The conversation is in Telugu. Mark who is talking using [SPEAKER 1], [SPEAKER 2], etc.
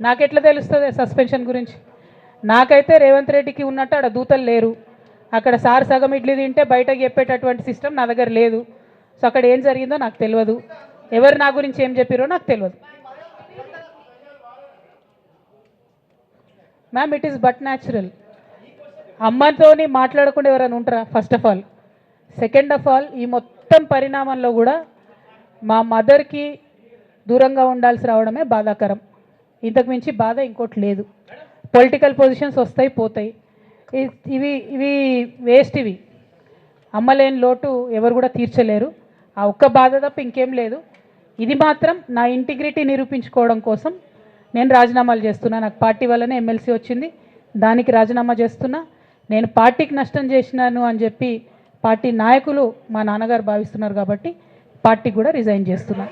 [SPEAKER 1] నాకెట్లా తెలుస్తుంది సస్పెన్షన్ గురించి? నాకైతే రేవంత్ రెడ్డికి ఉన్నట్టు ఆడ దూతలు లేరు. అక్కడ సార్ సగం ఇడ్లీ తింటే బయటకు చెప్పేటటువంటి సిస్టమ్ నా దగ్గర లేదు. సో అక్కడ ఏం జరిగిందో నాకు తెలియదు, ఎవరు నా గురించి ఏం చెప్పారో నాకు తెలియదు. Ma'am, it is but natural. అమ్మతోని మాట్లాడకుండా ఎవరైనా ఉంటారా? First of all. Second of all, ఈ మొత్తం పరిణామంలో కూడా మా మదర్కి దూరంగా ఉండాల్సి రావడమే బాధాకరం. ఇంతకు మించి బాధ ఇంకోటి లేదు. పొలిటికల్ పొజిషన్స్ వస్తాయి పోతాయి, ఇవి ఇవి వేస్ట్. ఇవి అమ్మలేని లోటు ఎవరు కూడా తీర్చలేరు. ఆ ఒక్క బాధ తప్ప ఇంకేం లేదు. ఇది మాత్రం నా ఇంటిగ్రిటీ నిరూపించుకోవడం కోసం నేను రాజీనామాలు చేస్తున్నా. నాకు పార్టీ వల్లనే ఎమ్మెల్సీ వచ్చింది, దానికి రాజీనామా చేస్తున్నా. నేను పార్టీకి నష్టం చేసినాను అని చెప్పి పార్టీ నాయకులు మా నాన్నగారు భావిస్తున్నారు కాబట్టి పార్టీకి కూడా రిజైన్ చేస్తున్నా.